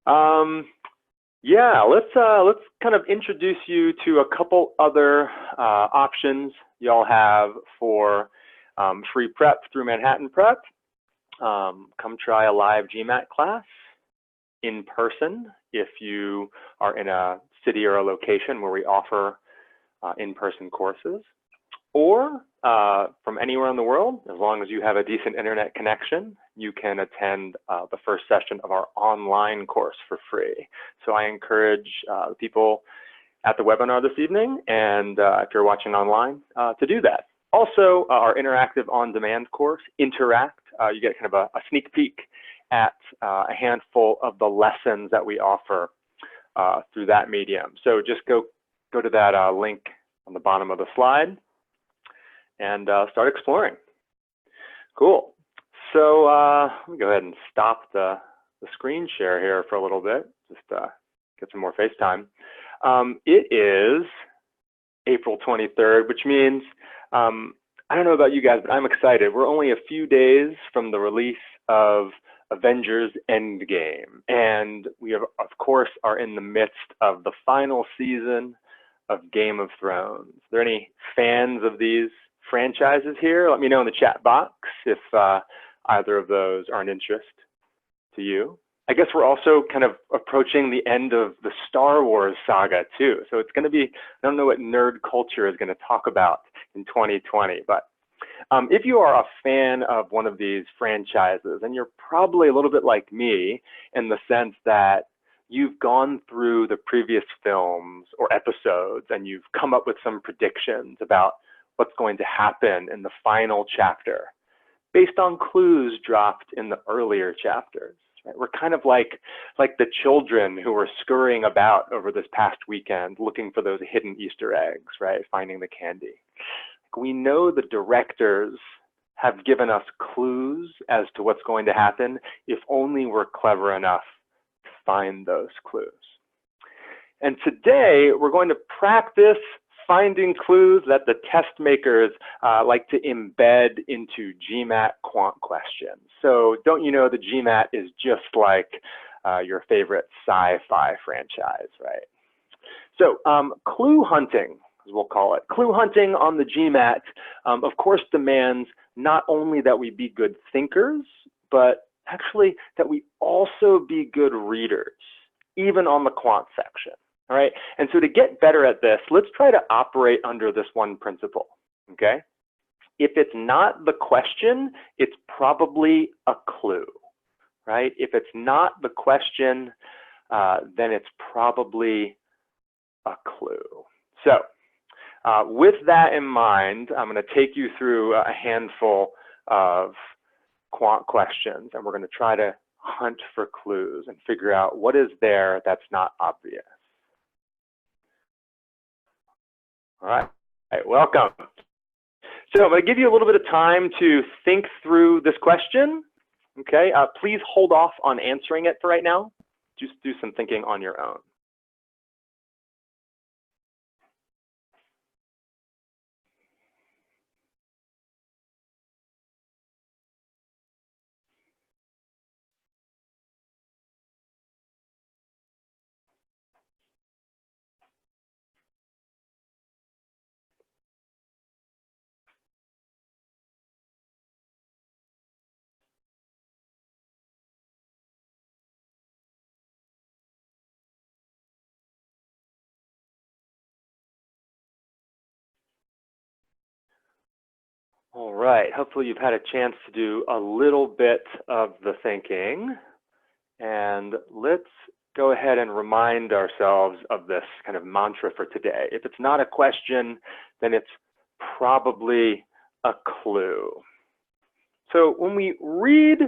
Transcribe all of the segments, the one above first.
Yeah, let's kind of introduce you to a couple other options y'all have for free prep through Manhattan Prep. Come try a live GMAT class in person if you are in a city or a location where we offer in-person courses, or from anywhere in the world, as long as you have a decent internet connection, you can attend the first session of our online course for free. So I encourage people at the webinar this evening, and if you're watching online, to do that. Also, our interactive on-demand course, Interact, you get kind of a sneak peek at a handful of the lessons that we offer through that medium. So just go to that link on the bottom of the slide and start exploring. Cool. So let me go ahead and stop the screen share here for a little bit, just get some more FaceTime. It is April 23rd, which means, I don't know about you guys, but I'm excited. We're only a few days from the release of Avengers Endgame. And we have, of course, are in the midst of the final season of Game of Thrones. Are there any fans of these franchises here? Let me know in the chat box if either of those are an interest to you. I guess we're also kind of approaching the end of the Star Wars saga too. So it's going to be, I don't know what nerd culture is going to talk about in 2020, but if you are a fan of one of these franchises, and you're probably a little bit like me in the sense that you've gone through the previous films or episodes and you've come up with some predictions about what's going to happen in the final chapter based on clues dropped in the earlier chapters. Right? We're kind of like the children who were scurrying about over this past weekend looking for those hidden Easter eggs, right? Finding the candy. We know the directors have given us clues as to what's going to happen if only we're clever enough to find those clues. And today we're going to practice finding clues that the test makers like to embed into GMAT quant questions. So don't you know the GMAT is just like your favorite sci-fi franchise, right? So clue hunting, as we'll call it. Clue hunting on the GMAT, of course, demands not only that we be good thinkers, but actually that we also be good readers, even on the quant section. All right, and so to get better at this, let's try to operate under this one principle, okay? If it's not the question, it's probably a clue, right? If it's not the question, then it's probably a clue. So with that in mind, I'm going to take you through a handful of quant questions, and we're going to try to hunt for clues and figure out what is there that's not obvious. All right, welcome. So I'm going to give you a little bit of time to think through this question. Okay, please hold off on answering it for right now. Just do some thinking on your own. All right, hopefully you've had a chance to do a little bit of the thinking. And let's go ahead and remind ourselves of this kind of mantra for today. If it's not a question, then it's probably a clue. So when we read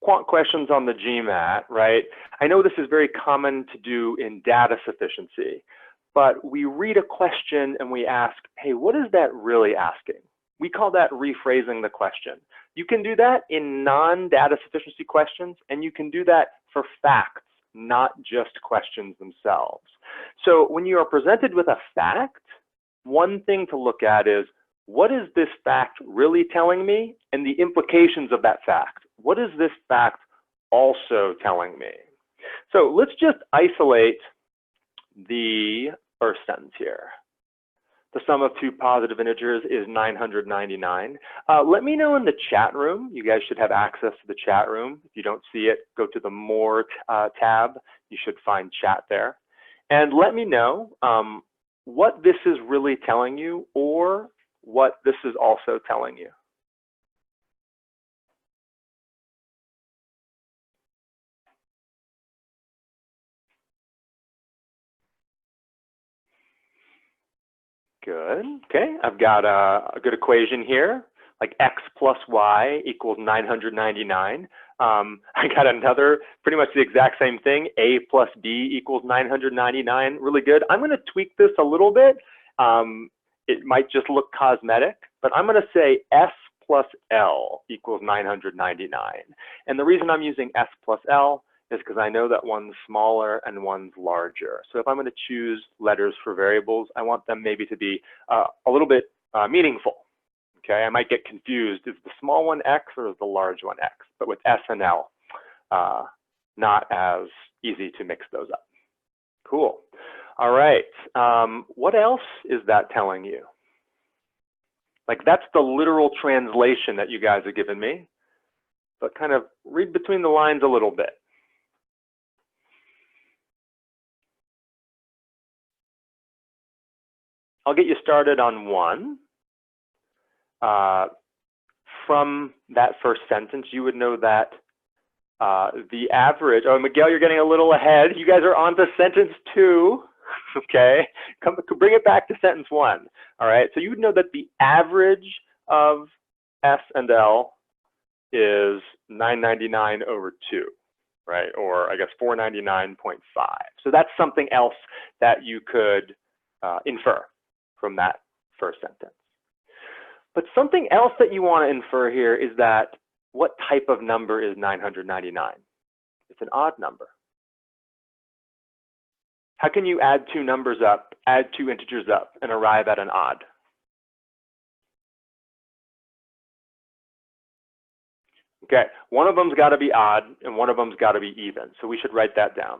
quant questions on the GMAT, right, I know this is very common to do in data sufficiency, but we read a question and we ask, hey, what is that really asking? We call that rephrasing the question. You can do that in non-data sufficiency questions, and you can do that for facts, not just questions themselves. So when you are presented with a fact, one thing to look at is, what is this fact really telling me, and the implications of that fact? What is this fact also telling me? So let's just isolate the first sentence here. The sum of two positive integers is 999. Let me know in the chat room. You guys should have access to the chat room. If you don't see it, go to the More tab. You should find chat there. And let me know what this is really telling you or what this is also telling you. Good. Okay, I've got a good equation here, like x plus y equals 999. I got another, pretty much the exact same thing, a plus b equals 999. Really good. I'm going to tweak this a little bit. It might just look cosmetic, but I'm going to say s plus l equals 999. And the reason I'm using s plus l is because I know that one's smaller and one's larger. So if I'm going to choose letters for variables, I want them maybe to be a little bit meaningful. Okay, I might get confused. Is the small one x or is the large one x? But with s and l, not as easy to mix those up. Cool. All right. What else is that telling you? Like that's the literal translation that you guys have given me, but kind of read between the lines a little bit. I'll get you started on one. From that first sentence, you would know that the average, oh, Miguel, you're getting a little ahead. You guys are on to sentence 2, okay? Bring it back to sentence 1, all right? So you would know that the average of S and L is 999 over 2, right? Or I guess 499.5. So that's something else that you could infer from that first sentence. But something else that you want to infer here is that what type of number is 999? It's an odd number. How can you add two numbers up, add two integers up, and arrive at an odd? Okay, one of them's got to be odd and one of them's got to be even. So we should write that down.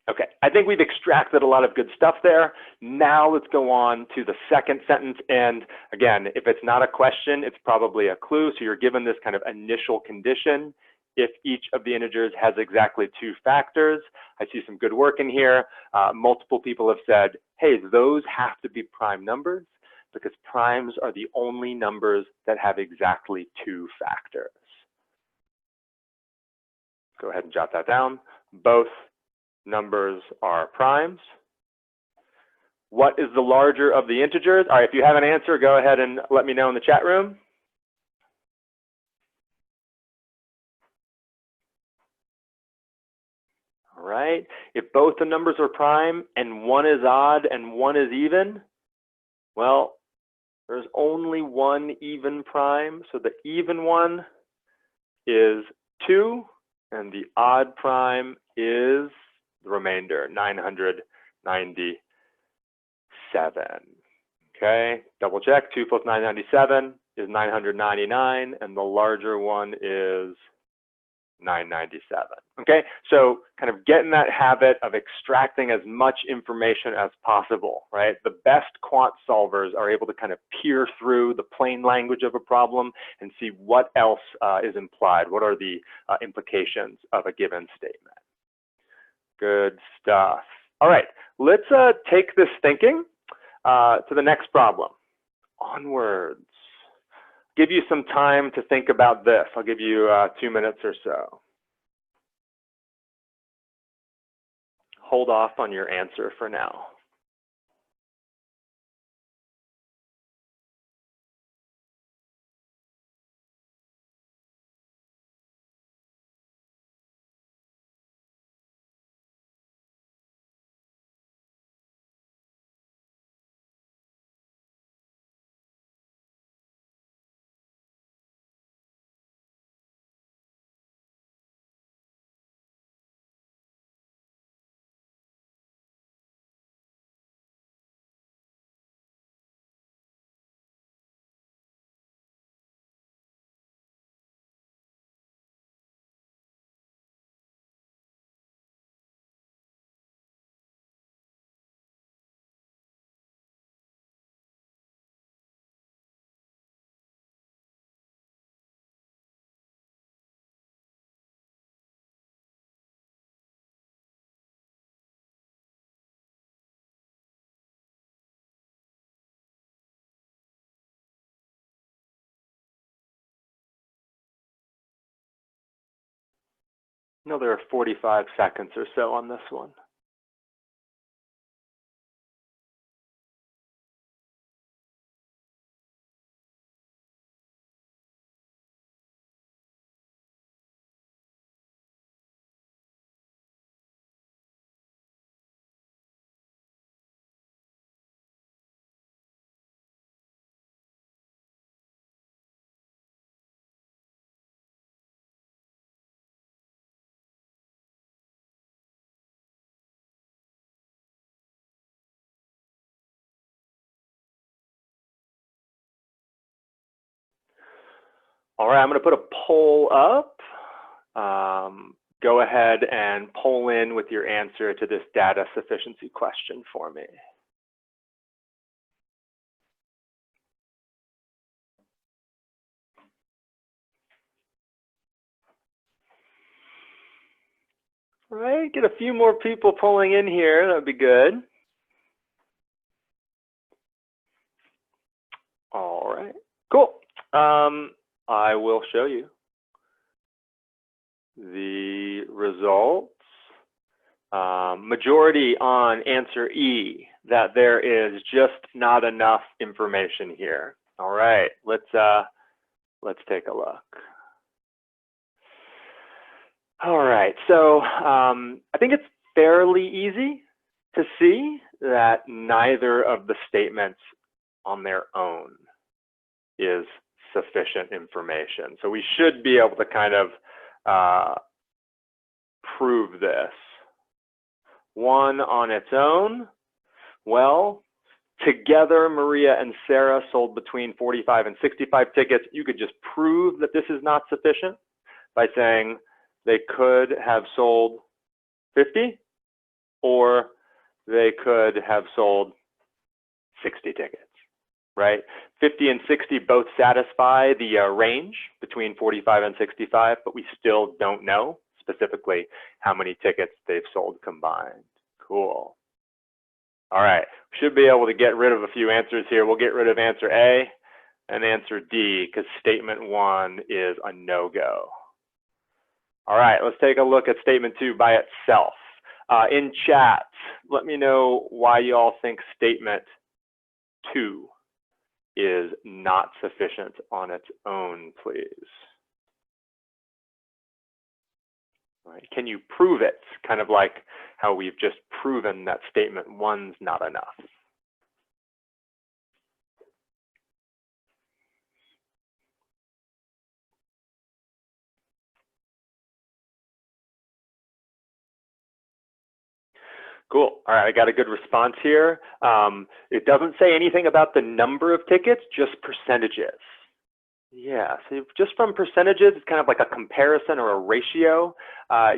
Okay, I think we've extracted a lot of good stuff there. Now let's go on to the second sentence. And again, if it's not a question, it's probably a clue. So you're given this kind of initial condition. If each of the integers has exactly 2 factors, I see some good work in here. Multiple people have said, hey, those have to be prime numbers because primes are the only numbers that have exactly 2 factors. Go ahead and jot that down. Both numbers are primes. What is the larger of the integers? All right, if you have an answer, go ahead and let me know in the chat room. All right, if both the numbers are prime and one is odd and one is even, well, there's only one even prime. So the even one is 2 and the odd prime is the remainder, 997. Okay, double check, 2 plus 997 is 999, and the larger one is 997. Okay, so kind of get in that habit of extracting as much information as possible, right? The best quant solvers are able to kind of peer through the plain language of a problem and see what else is implied. What are the implications of a given statement? Good stuff. All right, let's take this thinking to the next problem. Onwards. Give you some time to think about this. I'll give you 2 minutes or so. Hold off on your answer for now. Another 45 seconds or so on this one. All right, I'm going to put a poll up. Go ahead and poll in with your answer to this data sufficiency question for me. All right, get a few more people polling in here. That would be good. All right, cool. I will show you the results. Majority on answer E, that there is just not enough information here. All right, let's take a look. All right, so I think it's fairly easy to see that neither of the statements on their own is sufficient information. So we should be able to kind of prove this. One on its own, well, together Maria and Sarah sold between 45 and 65 tickets. You could just prove that this is not sufficient by saying they could have sold 50 or they could have sold 60 tickets, right? 50 and 60 both satisfy the range between 45 and 65, but we still don't know specifically how many tickets they've sold combined. Cool. All right, should be able to get rid of a few answers here. We'll get rid of answer A and answer D because statement 1 is a no-go. All right, let's take a look at statement 2 by itself. In chat, let me know why you all think statement 2 is not sufficient on its own, please. Right. Can you prove it? Kind of like how we've just proven that statement 1's not enough. Cool. All right, I got a good response here. It doesn't say anything about the number of tickets, just percentages. Yeah, so just from percentages, it's kind of like a comparison or a ratio.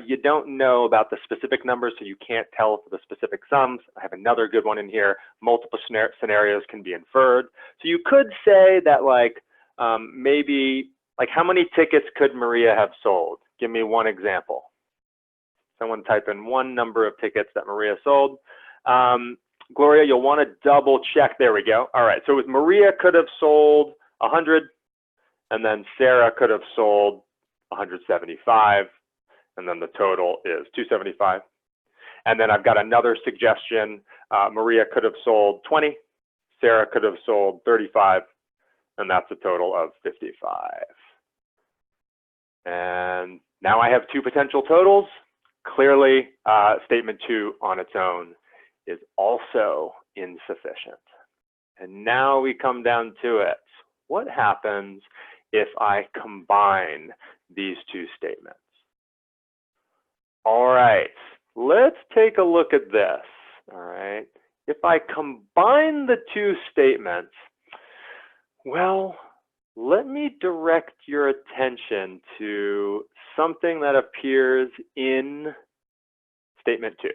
You don't know about the specific numbers, so you can't tell for the specific sums. I have another good one in here. Multiple scenarios can be inferred. So you could say that like maybe like how many tickets could Maria have sold? Give me one example. Someone type in one number of tickets that Maria sold. Gloria, you'll want to double check. There we go. All right, so with Maria could have sold 100. And then Sarah could have sold 175, and then the total is 275. And then I've got another suggestion. Maria could have sold 20, Sarah could have sold 35, and that's a total of 55. And now I have 2 potential totals. Clearly, statement 2 on its own is also insufficient. And now we come down to it. What happens if I combine these 2 statements? All right, let's take a look at this. All right, if I combine the 2 statements, well, let me direct your attention to something that appears in statement 2.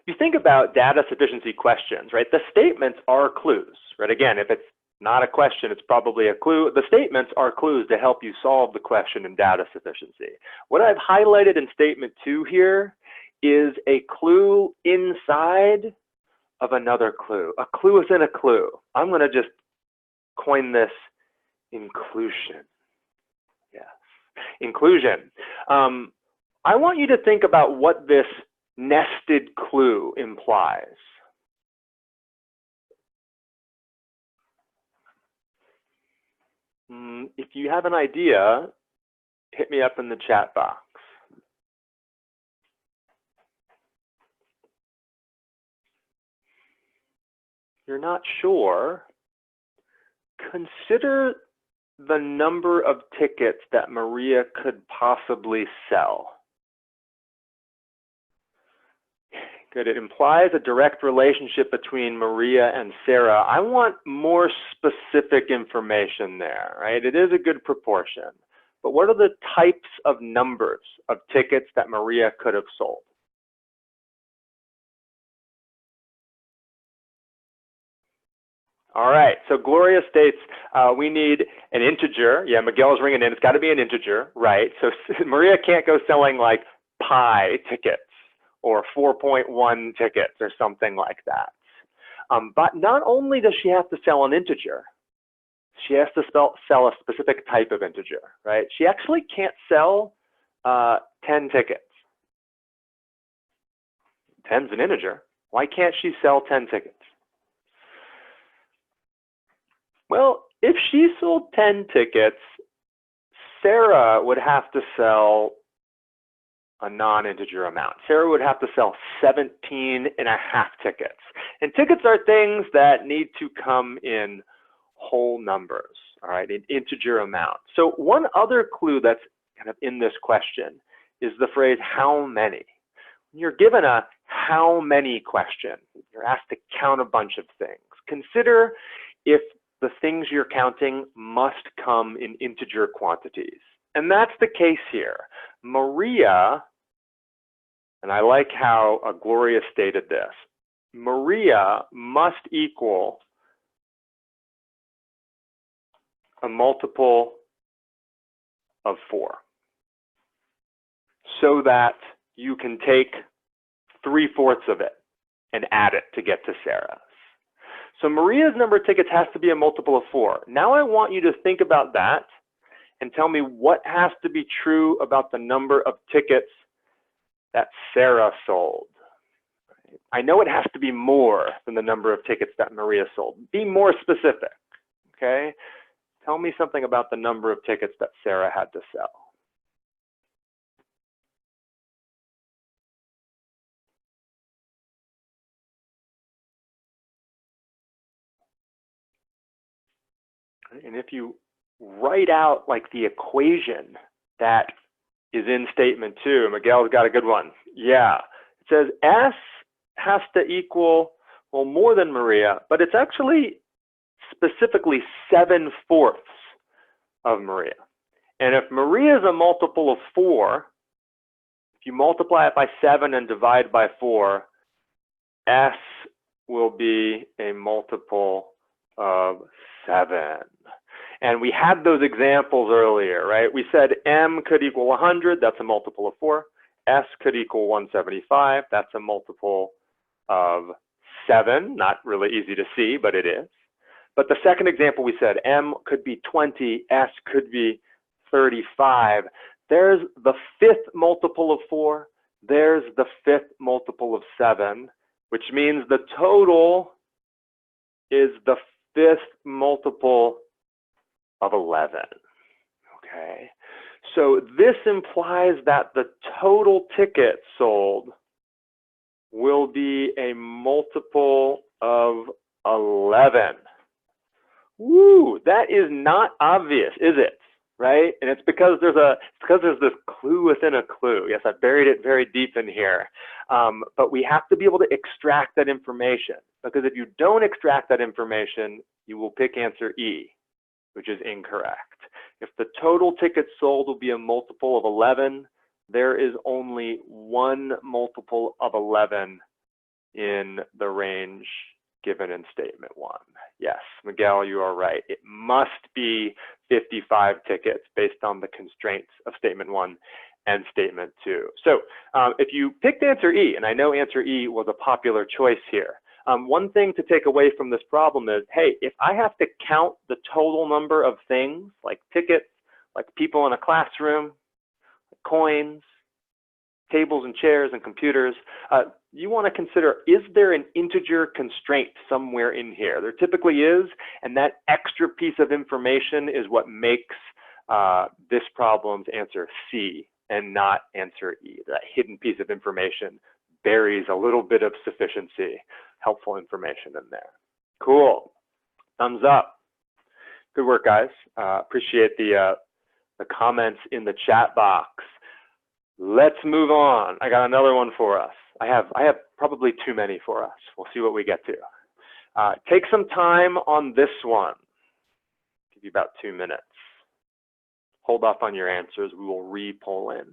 You think about data sufficiency questions, right? The statements are clues, right? Again, if it's not a question, it's probably a clue. The statements are clues to help you solve the question in data sufficiency. What I've highlighted in statement 2 here is a clue inside of another clue. A clue within a clue. I'm going to just coin this inclusion. Yes. inclusion. I want you to think about what this nested clue implies. If you have an idea, hit me up in the chat box. If you're not sure, consider the number of tickets that Maria could possibly sell. Good. It implies a direct relationship between Maria and Sarah. I want more specific information there, right? It is a good proportion, but what are the types of numbers of tickets that Maria could have sold? All right, so Gloria states we need an integer. Yeah, Miguel's ringing in. It's got to be an integer, right? So Maria can't go selling like pi tickets or 4.1 tickets or something like that. But not only does she have to sell an integer, she has to sell a specific type of integer, right? She actually can't sell 10 tickets. 10's an integer. Why can't she sell 10 tickets? Well, if she sold 10 tickets, Sarah would have to sell a non-integer amount. Sarah would have to sell 17.5 tickets. And tickets are things that need to come in whole numbers, all right, in integer amount. So one other clue that's kind of in this question is the phrase, how many? When you're given a how many question, you're asked to count a bunch of things. Consider if the things you're counting must come in integer quantities. And that's the case here. Maria, and I like how Gloria stated this, Maria must equal a multiple of 4 so that you can take 3/4 of it and add it to get to Sarah's. So Maria's number of tickets has to be a multiple of 4. Now I want you to think about that and tell me what has to be true about the number of tickets that Sarah sold. I know it has to be more than the number of tickets that Maria sold. Be more specific, okay? Tell me something about the number of tickets that Sarah had to sell. And if you write out like the equation that is in statement 2, Miguel's got a good one. Yeah, it says S has to equal, well, more than Maria, but it's actually specifically 7/4 of Maria. And if Maria is a multiple of 4, if you multiply it by 7 and divide by 4, S will be a multiple of 7. And we had those examples earlier, right? We said M could equal 100, that's a multiple of 4. S could equal 175, that's a multiple of 7. Not really easy to see, but it is. But the second example we said M could be 20, S could be 35. There's the 5th multiple of 4. There's the 5th multiple of 7, which means the total is the 5th multiple of 11, okay? So this implies that the total tickets sold will be a multiple of 11. Woo, that is not obvious, is it? Right? And it's because there's this clue within a clue. Yes, I buried it very deep in here. But we have to be able to extract that information, because if you don't extract that information, you will pick answer E, which is incorrect. If the total tickets sold will be a multiple of 11, there is only one multiple of 11 in the range given in statement 1. Yes, Miguel, you are right. It must be 55 tickets based on the constraints of statement 1 and statement 2. So if you picked answer E, and I know answer E was a popular choice here, one thing to take away from this problem is, hey, if I have to count the total number of things like tickets like people in a classroom, coins, tables and chairs and computers, you want to consider, is there an integer constraint somewhere in here? There typically is, and that extra piece of information is what makes this problem's answer C and not answer E. That hidden piece of information buries a little bit of sufficiency, helpful information in there. Cool. Thumbs up. Good work, guys. Appreciate the comments in the chat box. Let's move on. I got another one for us. I have probably too many for us. We'll see what we get to. Take some time on this one. Give you about 2 minutes. Hold off on your answers. We will re-poll in.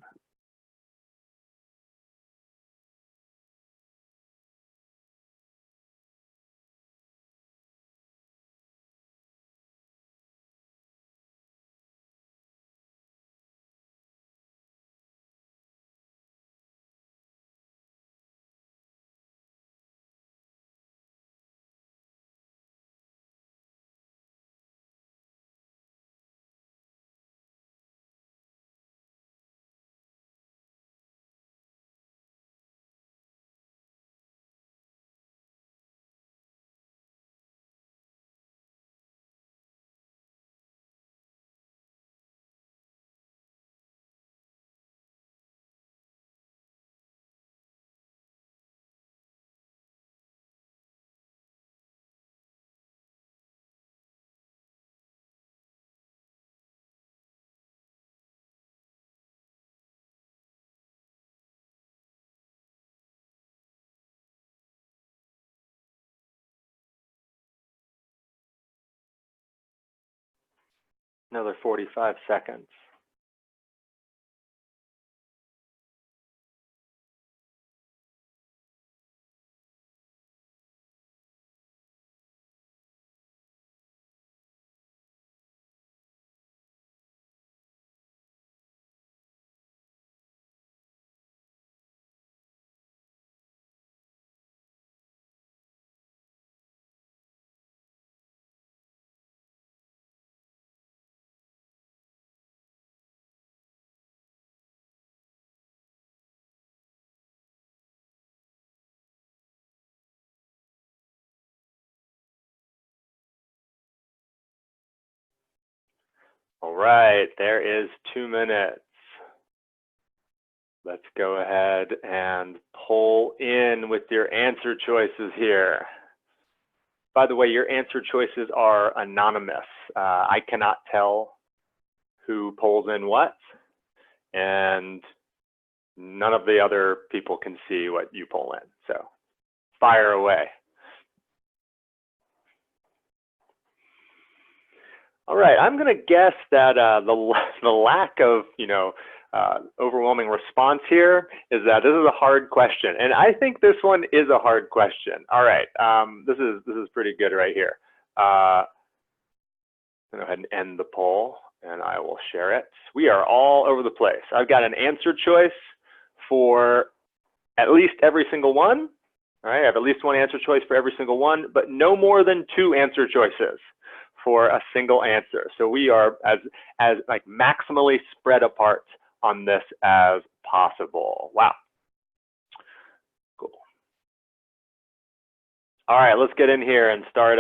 Another 45 seconds. All right, there is 2 minutes. Let's go ahead and poll in with your answer choices here. By the way, your answer choices are anonymous. I cannot tell who polls in what, and none of the other people can see what you poll in. So fire away. All right, I'm going to guess that the lack of, overwhelming response here is that this is a hard question, and I think this one is a hard question. All right, this is pretty good right here. I'm going to go ahead and end the poll, and I will share it. We are all over the place. I've got an answer choice for at least every single one. All right, I have at least one answer choice for every single one, but no more than 2 answer choices for a single answer. So we are as like maximally spread apart on this as possible. Wow. Cool. All right, let's get in here and start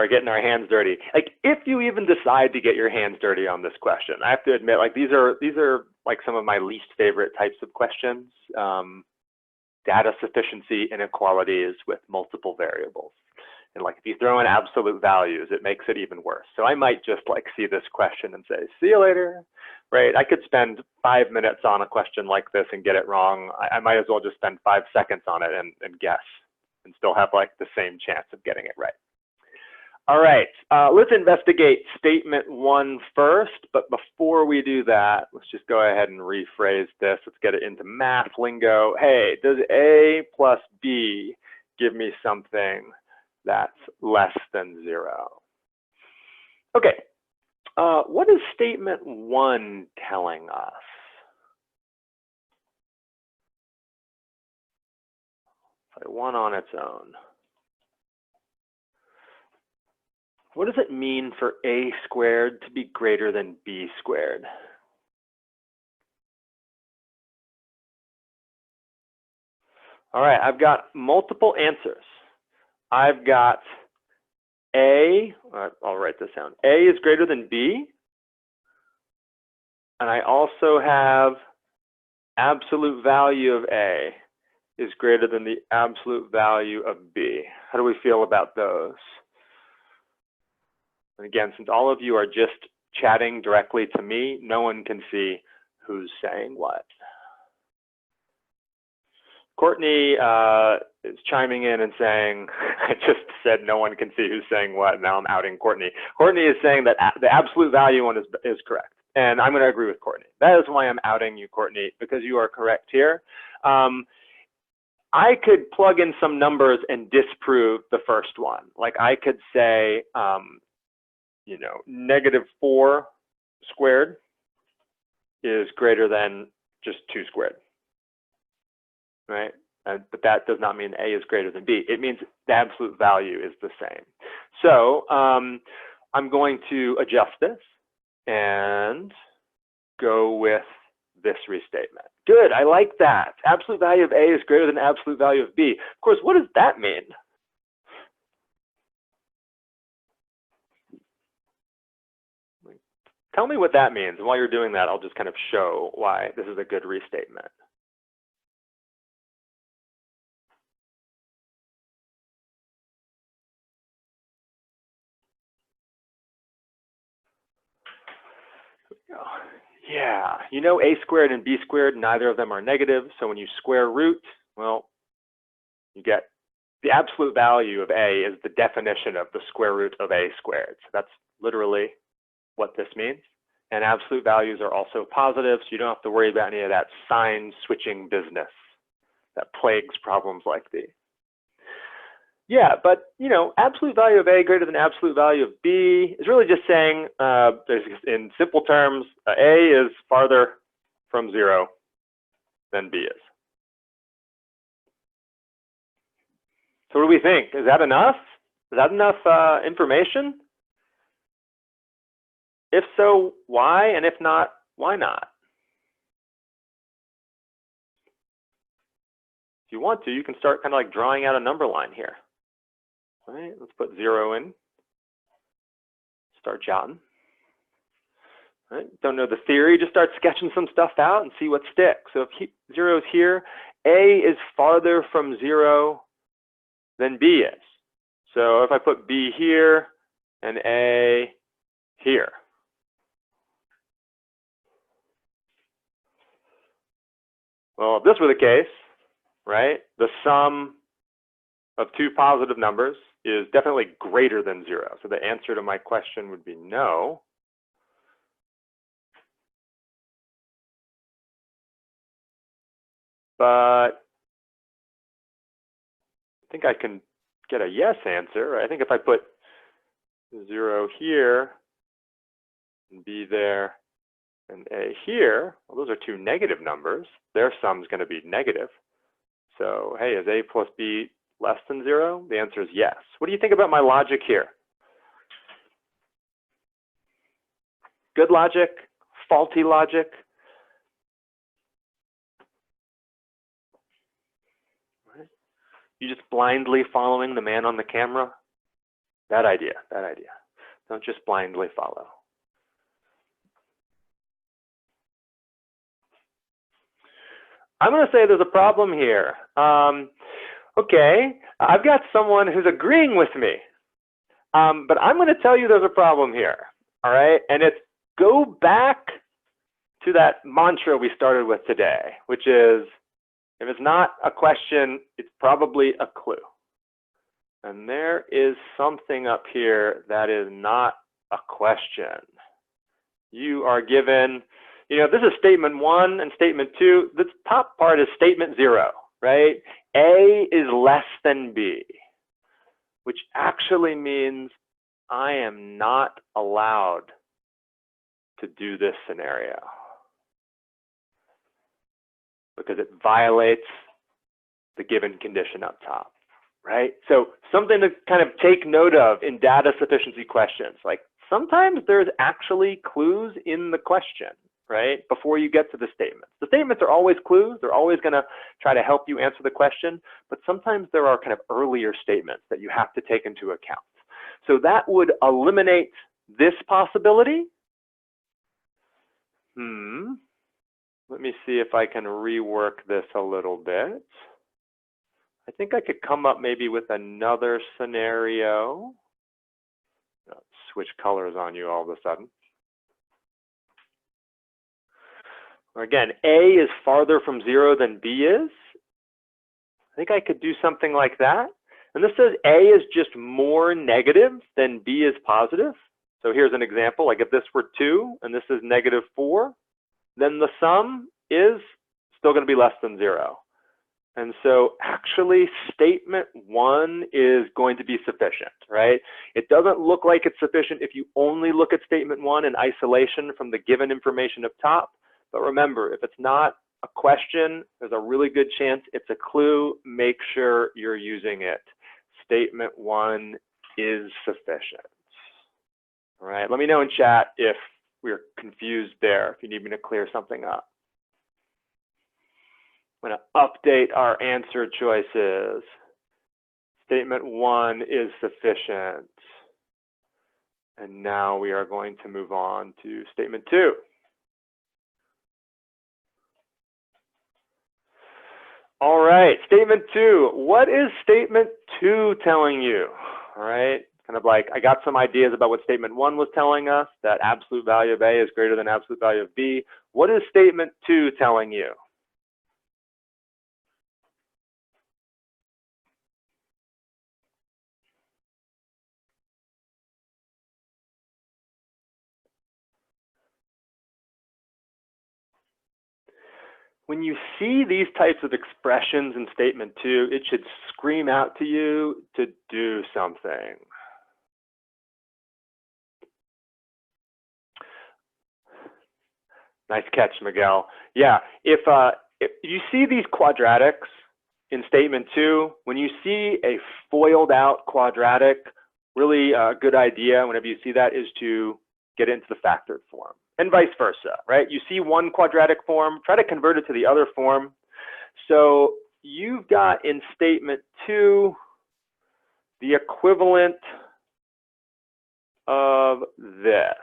getting our hands dirty. Like, if you even decide to get your hands dirty on this question, I have to admit, like, these are like some of my least favorite types of questions. Data sufficiency inequalities with multiple variables. And like, if you throw in absolute values, it makes it even worse. So I might just like see this question and say, see you later, right? I could spend 5 minutes on a question like this and get it wrong. I might as well just spend 5 seconds on it and guess and still have like the same chance of getting it right. All right, let's investigate statement 1 first. But before we do that, let's just go ahead and rephrase this. Let's get it into math lingo. Hey, does A plus B give me something that's less than 0? Okay, what is statement 1 telling us? Play 1 on its own. What does it mean for a squared to be greater than b squared? All right, I've got multiple answers. I've got a, I'll write this down. A is greater than b. And I also have absolute value of a is greater than the absolute value of b. How do we feel about those? And again, since all of you are just chatting directly to me, no one can see who's saying what. Courtney is chiming in and saying, I just said no one can see who's saying what, and now I'm outing Courtney. Courtney is saying that the absolute value one is correct, and I'm going to agree with Courtney. That is why I'm outing you, Courtney, because you are correct here. I could plug in some numbers and disprove the first one. Like I could say, you know, -4 squared is greater than just 2 squared. Right? But that does not mean A is greater than B. It means the absolute value is the same. So I'm going to adjust this and go with this restatement. Good, I like that. Absolute value of A is greater than absolute value of B. Of course, what does that mean? Tell me what that means. And while you're doing that, I'll just kind of show why this is a good restatement. Yeah, you know a squared and b squared, neither of them are negative. So when you square root, well, you get the absolute value of a is the definition of the square root of a squared. So that's literally what this means. And absolute values are also positive, so you don't have to worry about any of that sign switching business that plagues problems like these. Yeah, but you know, absolute value of a greater than absolute value of b is really just saying, in simple terms, a is farther from 0 than b is. So what do we think? Is that enough? Is that enough information? If so, why? And if not, why not? If you want to, you can start kind of like drawing out a number line here. All right, let's put 0 in. Start jotting. All right, don't know the theory, just start sketching some stuff out and see what sticks. So if 0 is here, A is farther from 0 than B is. So if I put B here and A here. Well, if this were the case, right, the sum of two positive numbers is definitely greater than 0. So the answer to my question would be no. But I think I can get a yes answer. I think if I put 0 here, and B there, and A here, well, those are two negative numbers. Their sum is going to be negative. So, hey, is A plus B less than 0? The answer is yes. What do you think about my logic here? Good logic? Faulty logic? Right. You just blindly following the man on the camera? Bad idea, bad idea. Don't just blindly follow. I'm going to say there's a problem here. Okay, I've got someone who's agreeing with me, but I'm going to tell you there's a problem here, all right? And it's go back to that mantra we started with today, which is, if it's not a question, it's probably a clue. And there is something up here that is not a question. You are given, you know, this is statement 1 and statement 2. The top part is statement 0, right? A is less than B, which actually means I am not allowed to do this scenario because it violates the given condition up top, right? So something to kind of take note of in data sufficiency questions, like sometimes there's actually clues in the question, right? Before you get to the statements. The statements are always clues. They're always going to try to help you answer the question, but sometimes there are kind of earlier statements that you have to take into account. So that would eliminate this possibility. Let me see if I can rework this a little bit. I think I could come up maybe with another scenario. Switch colors on you all of a sudden. Again, A is farther from 0 than B is. I think I could do something like that. And this says A is just more negative than B is positive. So here's an example, like if this were 2 and this is -4, then the sum is still going to be less than 0. And so actually statement 1 is going to be sufficient, right? It doesn't look like it's sufficient if you only look at statement 1 in isolation from the given information up top. But remember, if it's not a question, there's a really good chance it's a clue. Make sure you're using it. Statement 1 is sufficient. All right, let me know in chat if we're confused there, if you need me to clear something up. I'm going to update our answer choices. Statement 1 is sufficient. And now we are going to move on to statement 2. All right, statement 2. What is statement 2 telling you? All right, kind of like I got some ideas about what statement 1 was telling us, that absolute value of A is greater than absolute value of B. What is statement 2 telling you? When you see these types of expressions in statement 2, it should scream out to you to do something. Nice catch, Miguel. Yeah, if you see these quadratics in statement 2, when you see a foiled out quadratic, really a good idea whenever you see that is to get into the factored form. And vice versa, right? You see one quadratic form, try to convert it to the other form. So you've got in statement 2 the equivalent of this.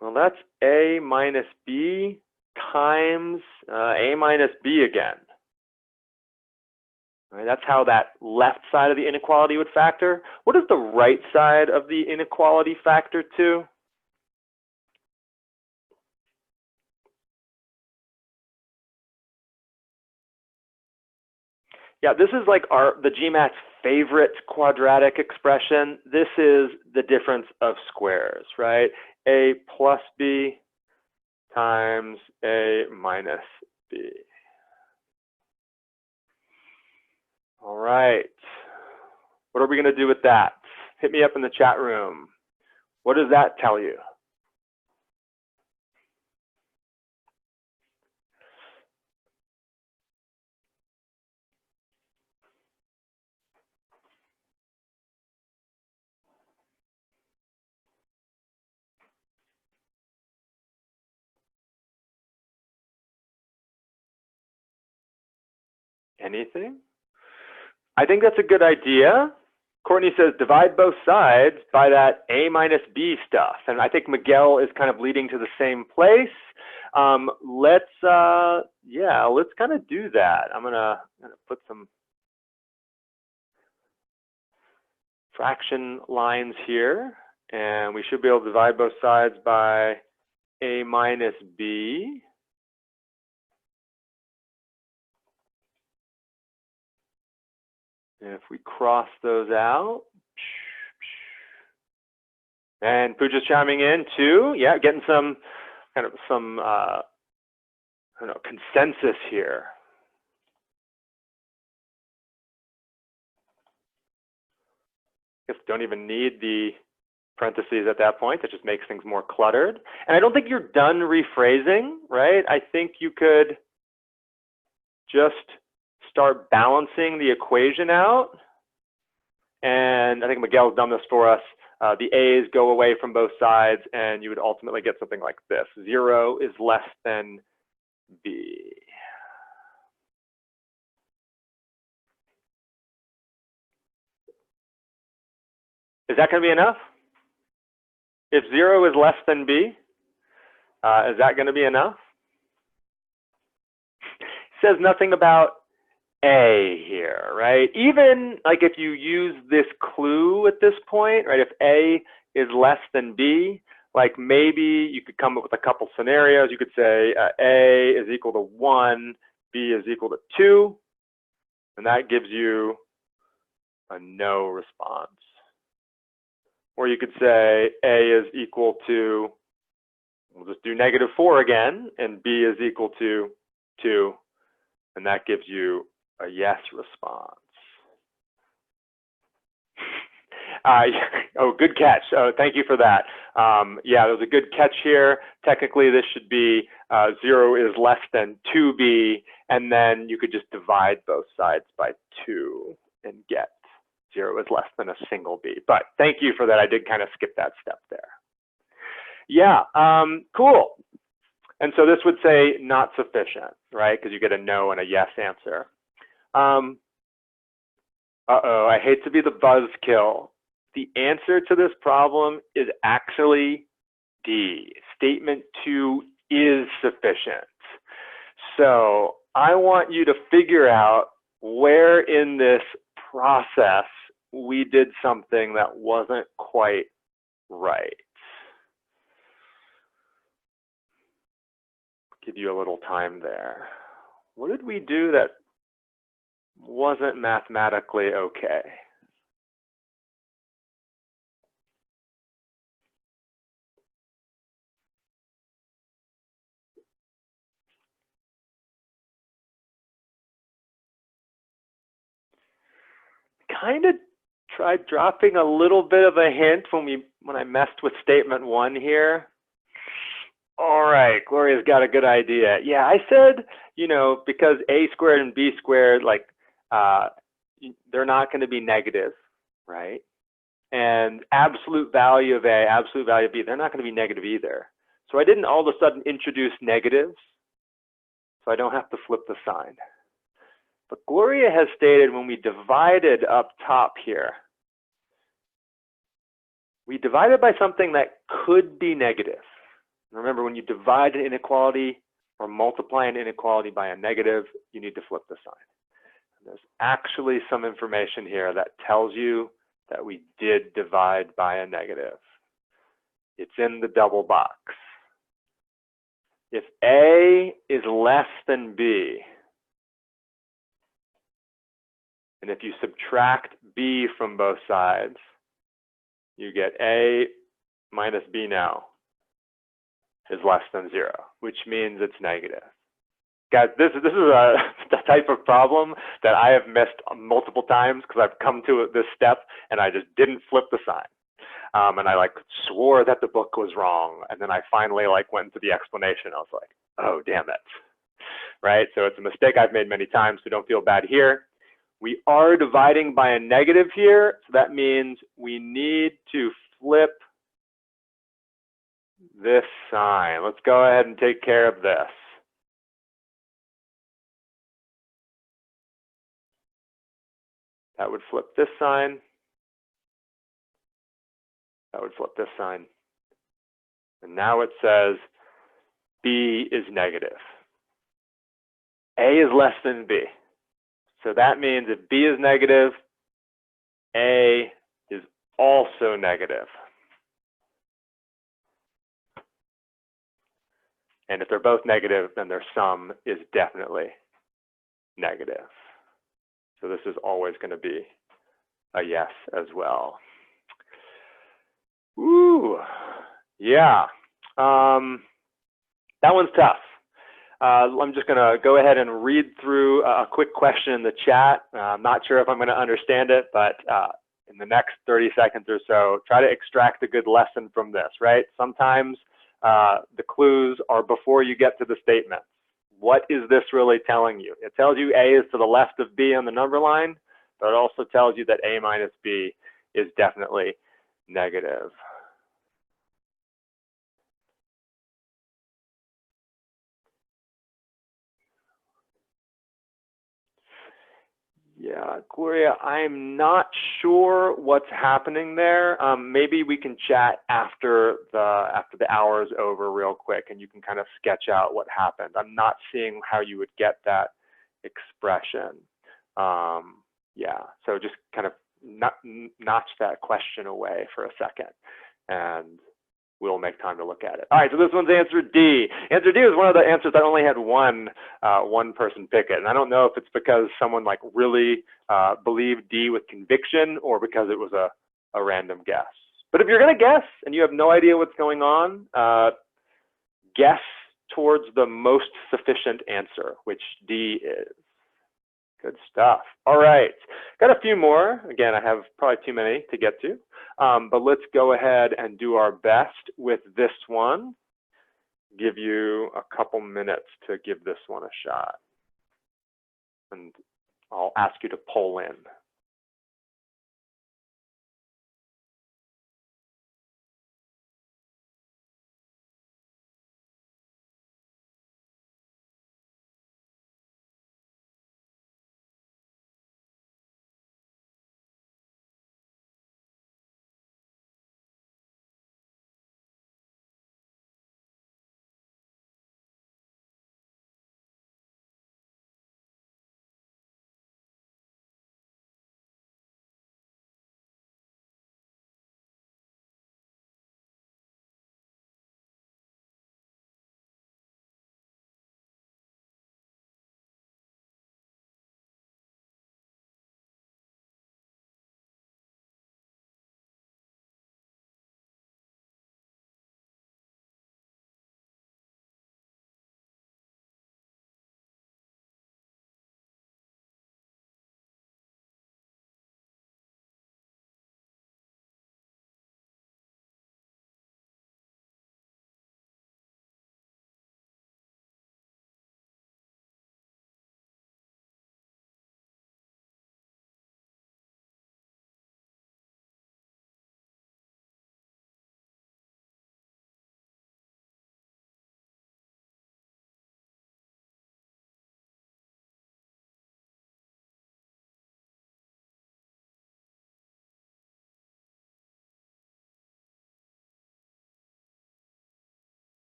Well, that's A minus B times A minus B again. All right, that's how that left side of the inequality would factor. What does the right side of the inequality factor to? Yeah, this is like the GMAT's favorite quadratic expression. This is the difference of squares, right? A plus B times A minus B. All right. What are we going to do with that? Hit me up in the chat room. What does that tell you? Anything? I think that's a good idea. Courtney says divide both sides by that A minus B stuff. And I think Miguel is kind of leading to the same place. Let's kind of do that. I'm gonna put some fraction lines here, and we should be able to divide both sides by A minus B. And if we cross those out, and Pooja's chiming in too, yeah, getting some kind of I don't know, consensus here. I guess don't even need the parentheses at that point. That just makes things more cluttered. And I don't think you're done rephrasing, right? I think you could just start balancing the equation out. And I think Miguel's done this for us. The A's go away from both sides, and you would ultimately get something like this. 0 is less than B. Is that going to be enough? If 0 is less than B, is that going to be enough? It says nothing about A here, right? Even like if you use this clue at this point, right? If A is less than B, like maybe you could come up with a couple scenarios. You could say A is equal to 1, B is equal to 2, and that gives you a no response. Or you could say A is equal to, we'll just do -4 again, and B is equal to 2, and that gives you a yes response. Oh, good catch. Oh, thank you for that. Yeah, there's a good catch here. Technically, this should be 0 is less than 2B, and then you could just divide both sides by 2 and get 0 is less than a single B. But thank you for that. I did kind of skip that step there. Yeah, cool. And so this would say not sufficient, right? Because you get a no and a yes answer. Uh-oh, I hate to be the buzzkill. The answer to this problem is actually D. Statement 2 is sufficient. So I want you to figure out where in this process we did something that wasn't quite right. Give you a little time there. What did we do that wasn't mathematically okay? Kind of tried dropping a little bit of a hint when I messed with statement 1 here. All right, Gloria's got a good idea. Yeah, I said, you know, because A squared and B squared, like, they're not going to be negative, right? And absolute value of A, absolute value of B, they're not going to be negative either. So I didn't all of a sudden introduce negatives, so I don't have to flip the sign. But Gloria has stated when we divided up top here, we divided by something that could be negative. Remember, when you divide an inequality or multiply an inequality by a negative, you need to flip the sign. And there's actually some information here that tells you that we did divide by a negative. It's in the double box. If A is less than B, and if you subtract B from both sides, you get A minus B now is less than 0, which means it's negative. Guys, this is the type of problem that I have missed multiple times because I've come to this step and I just didn't flip the sign. And I like swore that the book was wrong. And then I finally like went into the explanation. I was like, oh, damn it. Right? So it's a mistake I've made many times, so don't feel bad here. We are dividing by a negative here. So that means we need to flip this sign. Let's go ahead and take care of this. That would flip this sign. That would flip this sign. And now it says B is negative. A is less than B. So that means if B is negative, A is also negative. And if they're both negative, then their sum is definitely negative. So this is always going to be a yes as well. Ooh, yeah. That one's tough. I'm just going to go ahead and read through a quick question in the chat. I'm not sure if I'm going to understand it, but in the next 30 seconds or so, try to extract a good lesson from this, right? Sometimes the clues are before you get to the statement. what is this really telling you? It tells you A is to the left of B on the number line, but it also tells you that A minus B is definitely negative. Yeah, Gloria, I'm not sure what's happening there. Maybe we can chat after the hour is over real quick, and you can kind of sketch out what happened. I'm not seeing how you would get that expression. Yeah, so just kind of notch that question away for a second, and we'll make time to look at it. All right, so this one's answer D. Answer D is one of the answers that only had one person pick it. And I don't know if it's because someone like really believed D with conviction or because it was a random guess. But if you're gonna guess and you have no idea what's going on, guess towards the most sufficient answer, which D is. Good stuff. All right, got a few more. Again, I have probably too many to get to, but let's go ahead and do our best with this one. Give you a couple minutes to give this one a shot. And I'll ask you to poll in.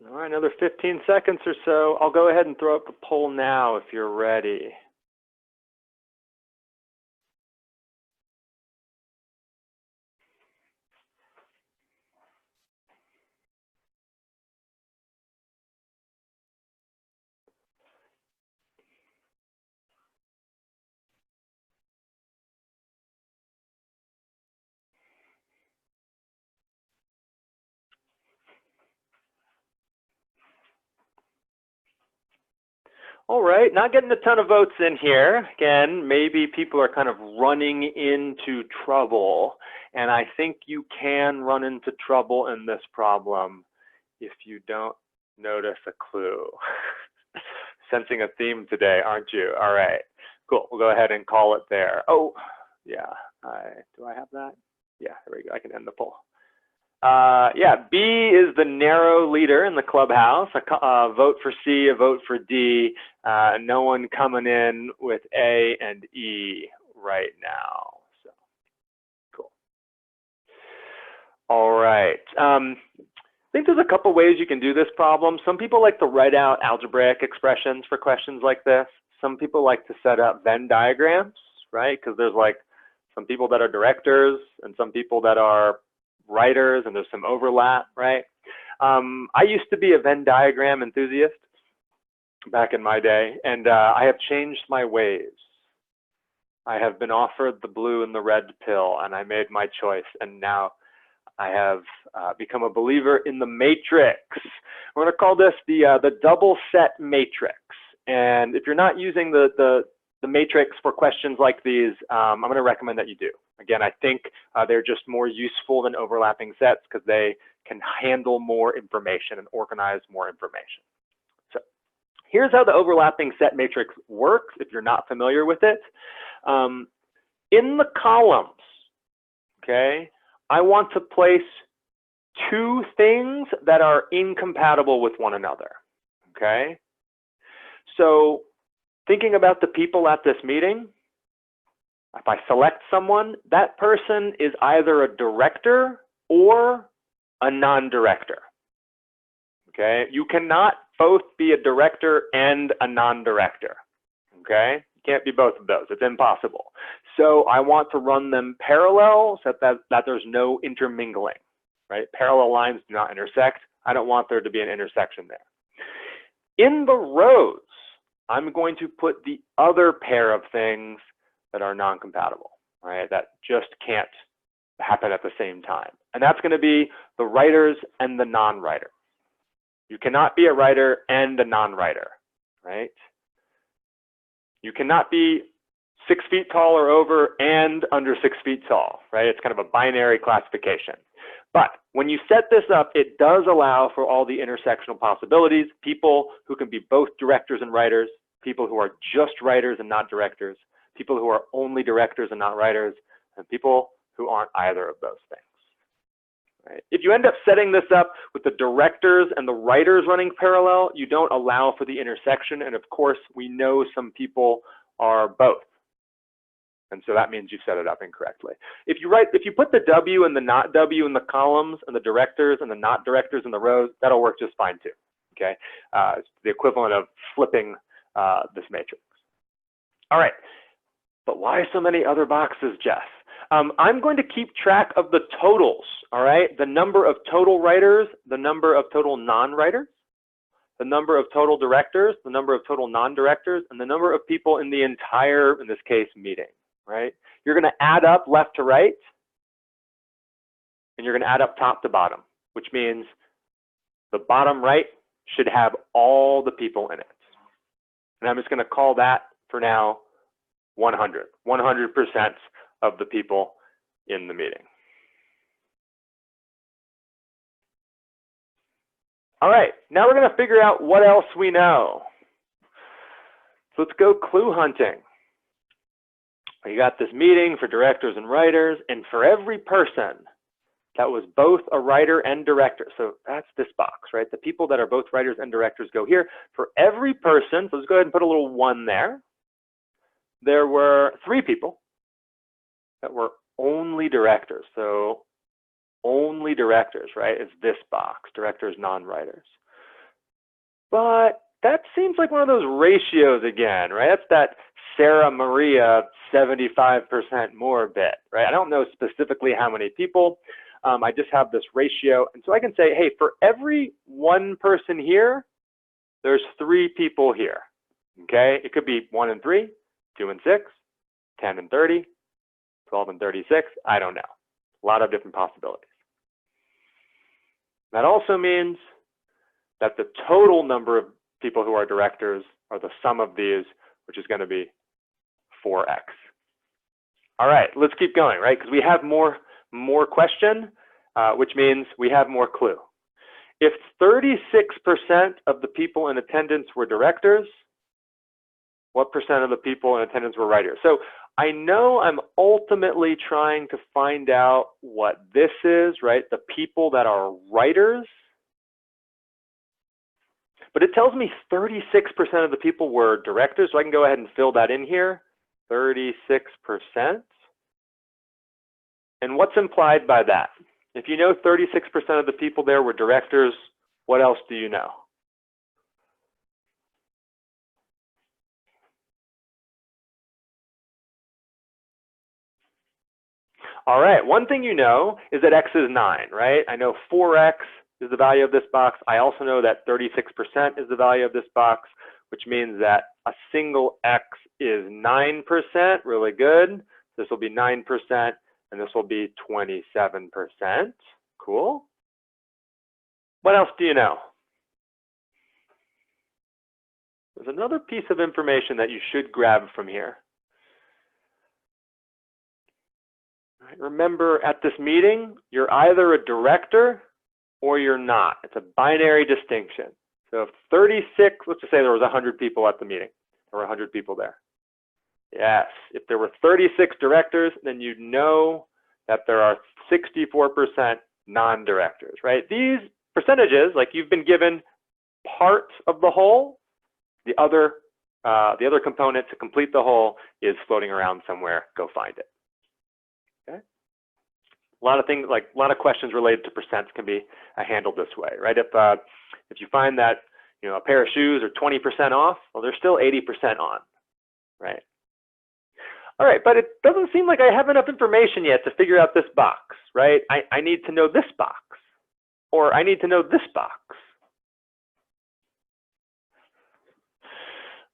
All right, another 15 seconds or so. I'll go ahead and throw up the poll now if you're ready. All right, not getting a ton of votes in here. Again, maybe people are kind of running into trouble. And I think you can run into trouble in this problem if you don't notice a clue. Sensing a theme today, aren't you? All right, cool. We'll go ahead and call it there. Oh, yeah. Do I have that? Yeah, there we go. I can end the poll. Yeah, B is the narrow leader in the clubhouse. A vote for C, a vote for D. No one coming in with A and E right now. So, cool. All right. I think there's a couple ways you can do this problem. Some people like to write out algebraic expressions for questions like this. Some people like to set up Venn diagrams, right? Because there's like some people that are directors and some people that are writers, and there's some overlap, right? I used to be a Venn diagram enthusiast back in my day, and I have changed my ways. I have been offered the blue and the red pill, and I made my choice, and now I have become a believer in the matrix. We're going to call this the double set matrix. And if you're not using the the matrix for questions like these, I'm going to recommend that you do. Again, I think they're just more useful than overlapping sets because they can handle more information and organize more information. So here's how the overlapping set matrix works if you're not familiar with it. In the columns, okay, I want to place two things that are incompatible with one another, okay? So thinking about the people at this meeting, if I select someone, that person is either a director or a non-director, okay? You cannot both be a director and a non-director, okay? You can't be both of those, it's impossible. So I want to run them parallel so that there's no intermingling, right? Parallel lines do not intersect. I don't want there to be an intersection there. In the rows, I'm going to put the other pair of things that are non-compatible, right? That just can't happen at the same time. And that's going to be the writers and the non-writer. You cannot be a writer and a non-writer, right? You cannot be 6 feet tall or over and under 6 feet tall, right? It's kind of a binary classification. But when you set this up, it does allow for all the intersectional possibilities, people who can be both directors and writers, people who are just writers and not directors, people who are only directors and not writers, and people who aren't either of those things. Right? If you end up setting this up with the directors and the writers running parallel, you don't allow for the intersection. And of course, we know some people are both. And so that means you've set it up incorrectly. If you put the W and the not W in the columns and the directors and the not directors in the rows, that'll work just fine too, okay? It's the equivalent of flipping this matrix. All right, but why so many other boxes, Jeff? I'm going to keep track of the totals, all right? The number of total writers, the number of total non-writers, the number of total directors, the number of total non-directors, and the number of people in the entire, in this case, meeting, right? You're going to add up left to right, and you're going to add up top to bottom, which means the bottom right should have all the people in it. And I'm just going to call that, for now, 100% of the people in the meeting. All right, now we're going to figure out what else we know. So let's go clue hunting. You got this meeting for directors and writers, and for every person that was both a writer and director, so that's this box, right? The people that are both writers and directors go here. For every person, so let's go ahead and put a little 1 there. There were 3 people that were only directors. So only directors, right, is this box, directors, non-writers. But that seems like one of those ratios again, right? That's that Sarah Maria 75% more bit, right? I don't know specifically how many people. I just have this ratio. And so I can say, hey, for every 1 person here, there's 3 people here, okay? It could be 1 and 3, 2 and 6, 10 and 30, 12 and 36, I don't know. A lot of different possibilities. That also means that the total number of people who are directors are the sum of these, which is going to be 4x. All right, let's keep going, right? Because we have more question, which means we have more clue. If 36% of the people in attendance were directors, what percent of the people in attendance were writers? So I know I'm ultimately trying to find out what this is, right? The people that are writers. But it tells me 36% of the people were directors, so I can go ahead and fill that in here. 36%. And what's implied by that? If you know 36% of the people there were directors, what else do you know? All right, one thing you know is that x is 9, right? I know 4x is the value of this box. I also know that 36% is the value of this box, which means that a single x is 9%, really good. This will be 9%, and this will be 27%. Cool. What else do you know? there's another piece of information that you should grab from here. Right, remember, at this meeting, you're either a director or you're not. It's a binary distinction. So if 36, let's just say there was 100 people at the meeting, or 100 people there. Yes, if there were 36 directors, then you'd know that there are 64% non-directors, right? These percentages, like you've been given part of the whole, the other component to complete the whole is floating around somewhere. Go find it. Okay. A lot of things, like a lot of questions related to percents, can be handled this way, right? If you find that a pair of shoes are 20% off, well, they're still 80% on, right? All right, but it doesn't seem like I have enough information yet to figure out this box, right? I need to know this box, or I need to know this box.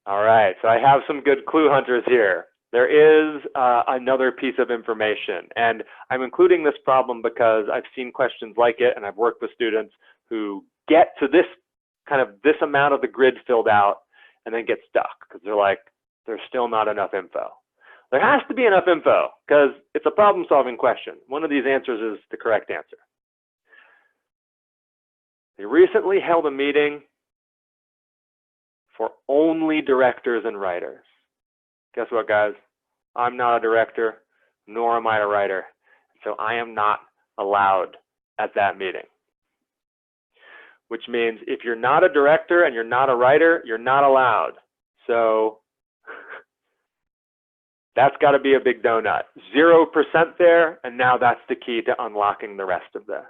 All right, so I have some good clue hunters here. There is another piece of information, and I'm including this problem because I've seen questions like it, and I've worked with students who get to this this amount of the grid filled out and then get stuck because they're like, there's still not enough info. There has to be enough info because it's a problem-solving question. One of these answers is the correct answer. They recently held a meeting for only directors and writers. Guess what, guys? I'm not a director, nor am I a writer. So I am not allowed at that meeting. Which means if you're not a director and you're not a writer, you're not allowed. So that's got to be a big donut. 0% there, and now that's the key to unlocking the rest of this.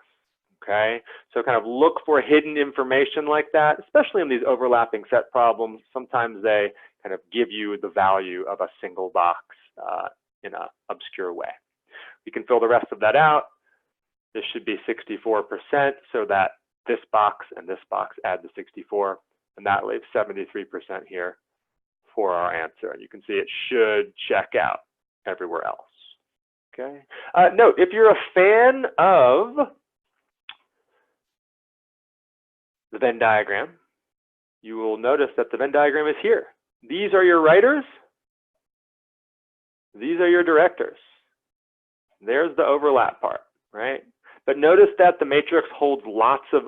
Okay, so kind of look for hidden information like that, especially in these overlapping set problems. Sometimes they kind of give you the value of a single box in an obscure way. We can fill the rest of that out. This should be 64%, so that this box and this box add to 64, and that leaves 73% here for our answer. And you can see it should check out everywhere else. Okay. Note, if you're a fan of the Venn diagram, you will notice that the Venn diagram is here. These are your writers. These are your directors. There's the overlap part, right? But notice that the matrix holds lots of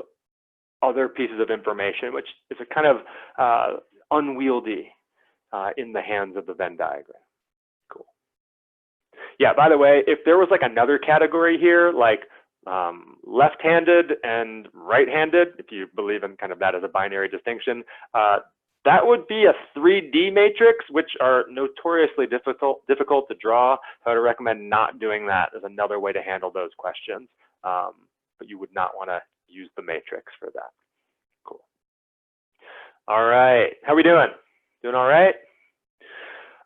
other pieces of information, which is a kind of unwieldy in the hands of the Venn diagram. Cool. Yeah, by the way, if there was like another category here, like left-handed and right-handed, if you believe in kind of that as a binary distinction, that would be a 3D matrix, which are notoriously difficult to draw. So I would recommend not doing that as another way to handle those questions. But you would not want to use the matrix for that. Cool. All right, how are we doing? Doing all right?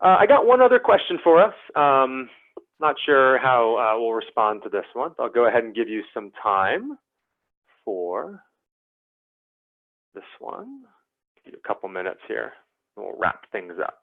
I got one other question for us. Not sure how we'll respond to this one. I'll go ahead and give you some time for this one. Give you a couple minutes here, and we'll wrap things up.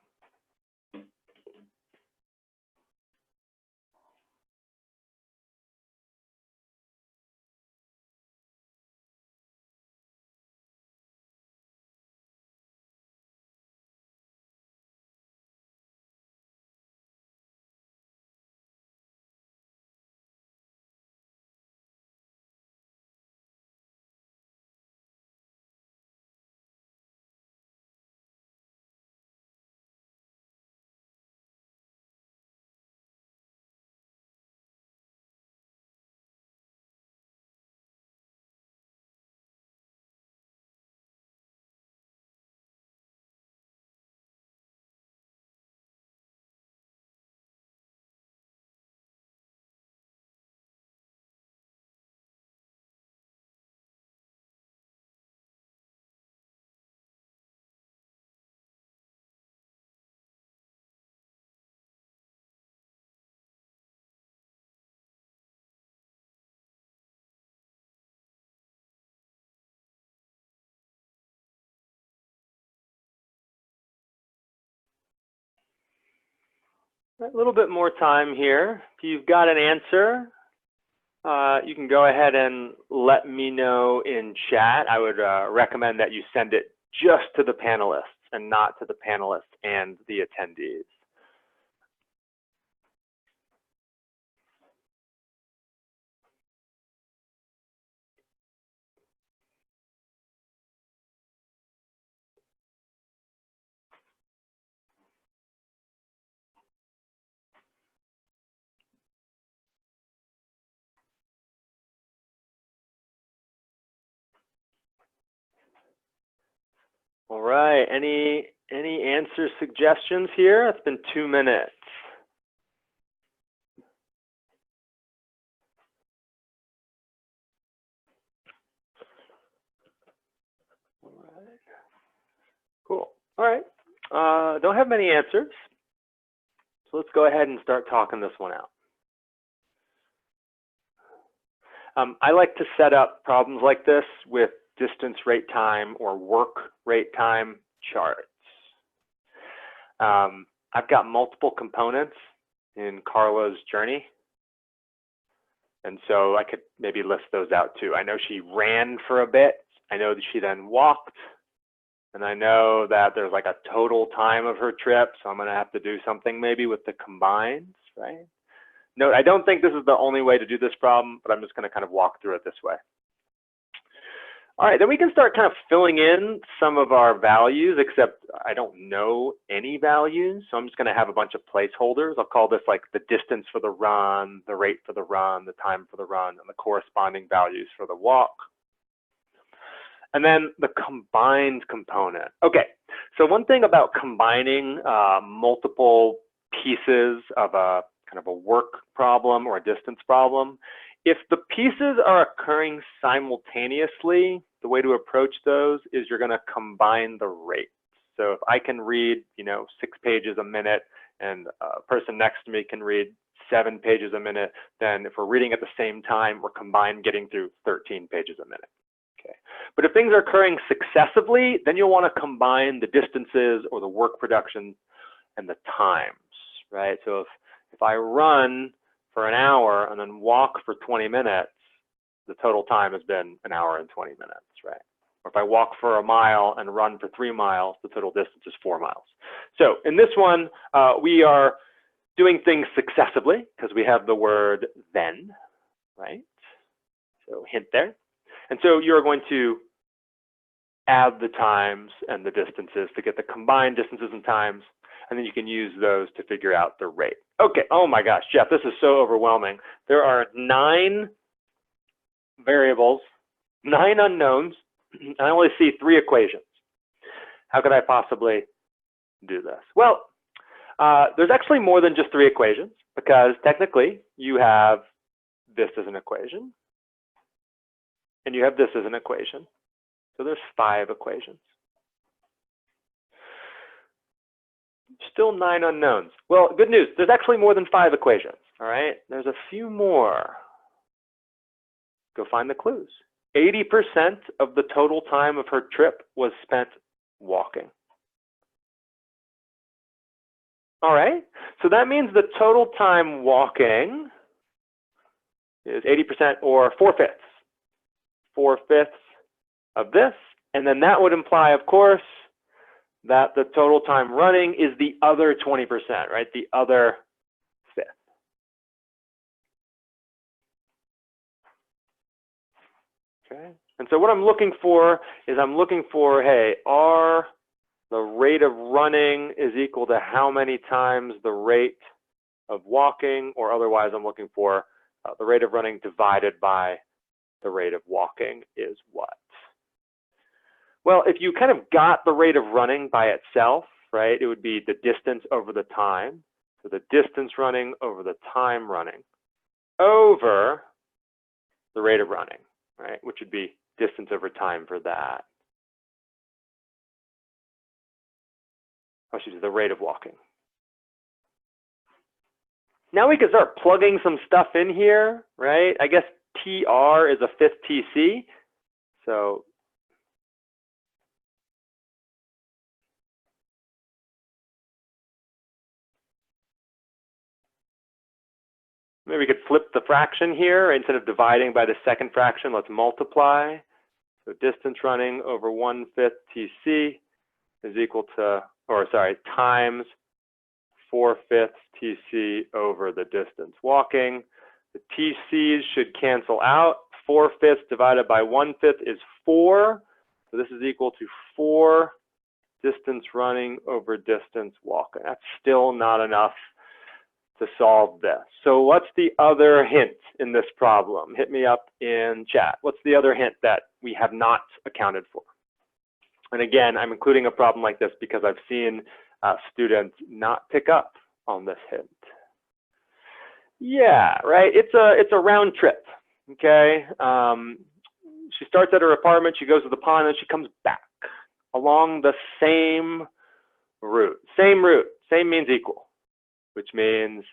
A little bit more time here. If you've got an answer, you can go ahead and let me know in chat. I would recommend that you send it just to the panelists and not to the panelists and the attendees. All right, any answer suggestions here? It's been 2 minutes. All right. Cool. All right. Don't have many answers. So let's go ahead and start talking this one out. I like to set up problems like this with distance rate time or work rate time charts. I've got multiple components in Carla's journey. And so I could maybe list those out too. I know she ran for a bit. I know that she then walked. And I know that there's like a total time of her trip. So I'm going to have to do something maybe with the combines, right? Note, I don't think this is the only way to do this problem, but I'm just going to kind of walk through it this way. All right, then we can start kind of filling in some of our values, except I don't know any values. So I'm just going to have a bunch of placeholders. I'll call this like the distance for the run, the rate for the run, the time for the run, and the corresponding values for the walk. And then the combined component. Okay, so one thing about combining multiple pieces of a kind of a work problem or a distance problem, if the pieces are occurring simultaneously, the way to approach those is you're going to combine the rates. So if I can read, 6 pages a minute and a person next to me can read 7 pages a minute, then if we're reading at the same time, we're combined getting through 13 pages a minute. Okay. But if things are occurring successively, then you'll want to combine the distances or the work production and the times, right? So if I run for an hour and then walk for 20 minutes, the total time has been 1 hour and 20 minutes, right? Or if I walk for a mile and run for 3 miles, the total distance is 4 miles. So in this one, we are doing things successively because we have the word then, right? So hint there. And so you're going to add the times and the distances to get the combined distances and times, and then you can use those to figure out the rate. Okay, oh my gosh, Jeff, this is so overwhelming. There are 9 variables, 9 unknowns, and I only see 3 equations. How could I possibly do this? Well, there's actually more than just 3 equations, because technically you have this as an equation, and you have this as an equation. So there's 5 equations. Still 9 unknowns. Well, good news, there's actually more than 5 equations, all right? There's a few more. Go find the clues. 80% of the total time of her trip was spent walking. All right, so that means the total time walking is 80% or 4/5. 4/5 of this, and then that would imply, of course, that the total time running is the other 20%, right? The other 5th. Okay, and so what I'm looking for is hey, the rate of running is equal to how many times the rate of walking, or otherwise I'm looking for the rate of running divided by the rate of walking is what? Well, if you kind of got the rate of running by itself, right, it would be the distance over the time. So the distance running over the time running over the rate of running, right, which would be distance over time for that. Oh, excuse me, the rate of walking. Now we can start plugging some stuff in here, right? I guess TR is a 5th TC. So maybe we could flip the fraction here. Instead of dividing by the second fraction, let's multiply. So distance running over 1/5 TC is equal to, or sorry, times 4/5 TC over the distance walking. The TCs should cancel out. 4/5 divided by 1/5 is 4. So this is equal to 4 distance running over distance walking. That's still not enough to solve this. So what's the other hint in this problem? Hit me up in chat. What's the other hint that we have not accounted for? And again, I'm including a problem like this because I've seen students not pick up on this hint. Yeah, right. It's a round trip. Okay. She starts at her apartment. She goes to the pond, and she comes back along the same route. Same route. Same means equal, which means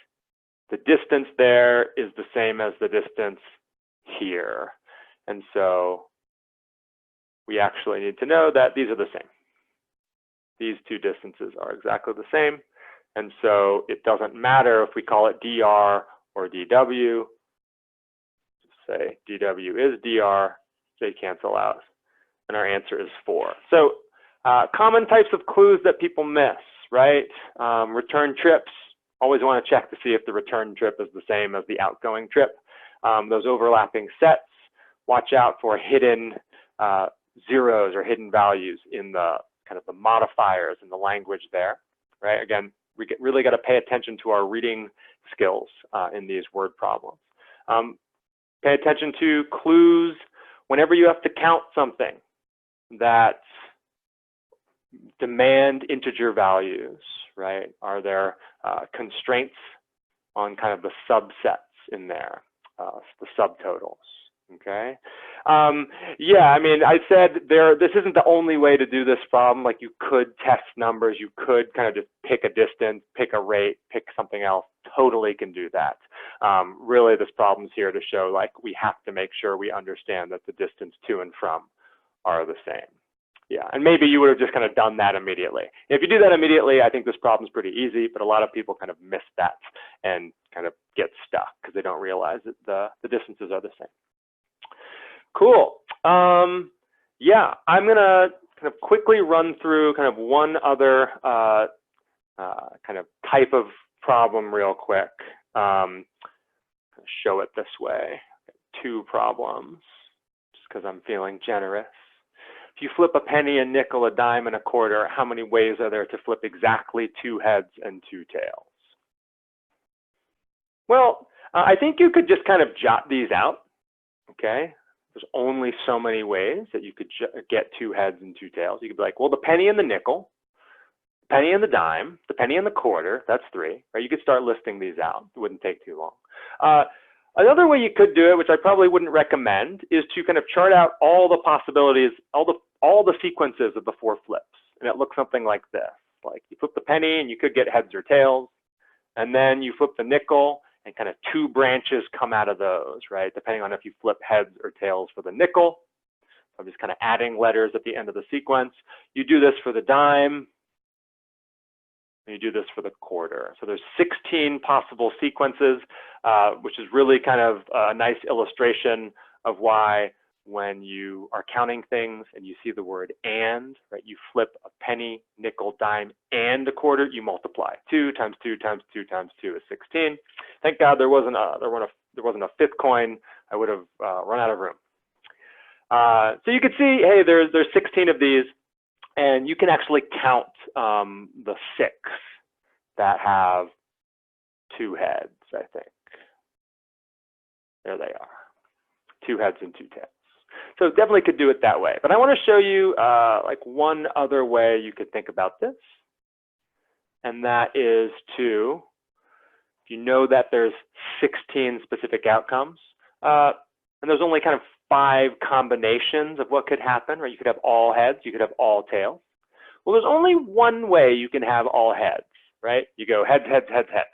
the distance there is the same as the distance here. And so we actually need to know that these are the same. These two distances are exactly the same. And so it doesn't matter if we call it dr or dw. Just say dw is dr, they cancel out. And our answer is 4. So common types of clues that people miss, right? Return trips, always want to check to see if the return trip is the same as the outgoing trip. Those overlapping sets, watch out for hidden zeros or hidden values in the kind of the modifiers in the language there, right? Again, we really got to pay attention to our reading skills in these word problems. Pay attention to clues whenever you have to count something that demand integer values, right? Are there constraints on kind of the subsets in there, the subtotals, okay? Yeah, I mean, I said this isn't the only way to do this problem. Like you could test numbers, you could kind of just pick a distance, pick a rate, pick something else, totally can do that. Really this problem's here to show like we have to make sure we understand that the distance to and from are the same. Yeah, and maybe you would have just kind of done that immediately. If you do that immediately, I think this problem's pretty easy, but a lot of people kind of miss that and kind of get stuck because they don't realize that the distances are the same. Cool. Yeah, I'm gonna kind of quickly run through kind of one other kind of type of problem real quick. Show it this way. 2 problems, just because I'm feeling generous. If you flip a penny, a nickel, a dime, and a quarter, how many ways are there to flip exactly 2 heads and 2 tails? Well, I think you could just kind of jot these out, okay? There's only so many ways that you could get 2 heads and 2 tails. You could be like, well, the penny and the nickel, the penny and the dime, the penny and the quarter, that's 3, right? You could start listing these out. It wouldn't take too long. Another way you could do it, which I probably wouldn't recommend, is to kind of chart out all the possibilities, all the sequences of the 4 flips. And it looks something like this. Like you flip the penny and you could get heads or tails. And then you flip the nickel and kind of 2 branches come out of those, right? Depending on if you flip heads or tails for the nickel. So I'm just kind of adding letters at the end of the sequence. You do this for the dime. And you do this for the quarter. So there's 16 possible sequences, which is really kind of a nice illustration of why when you are counting things and you see the word and, right, you flip a penny, nickel, dime, and a quarter, you multiply. 2 times 2 times 2 times 2 is 16. Thank God there wasn't a 5th coin. I would have run out of room. So you can see, hey, there's 16 of these. And you can actually count the 6 that have 2 heads, I think. There they are, 2 heads and 2 tails. So definitely could do it that way. But I want to show you like one other way you could think about this. And that is to, if you know that there's 16 specific outcomes, and there's only kind of 5 combinations of what could happen, right? You could have all heads, you could have all tails. Well, there's only one way you can have all heads, right? You go heads, heads, heads, heads.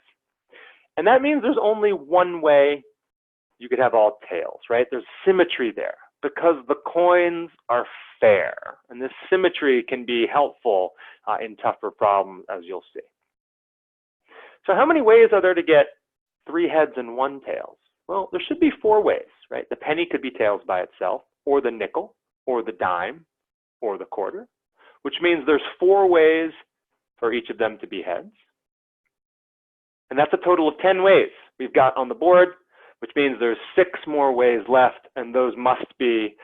And that means there's only one way you could have all tails, right? There's symmetry there because the coins are fair. And this symmetry can be helpful in tougher problems, as you'll see. So how many ways are there to get 3 heads and 1 tails? Well, there should be 4 ways, right? The penny could be tails by itself, or the nickel, or the dime, or the quarter. which means there's 4 ways for each of them to be heads. And that's a total of 10 ways we've got on the board, which means there's 6 more ways left, and those must be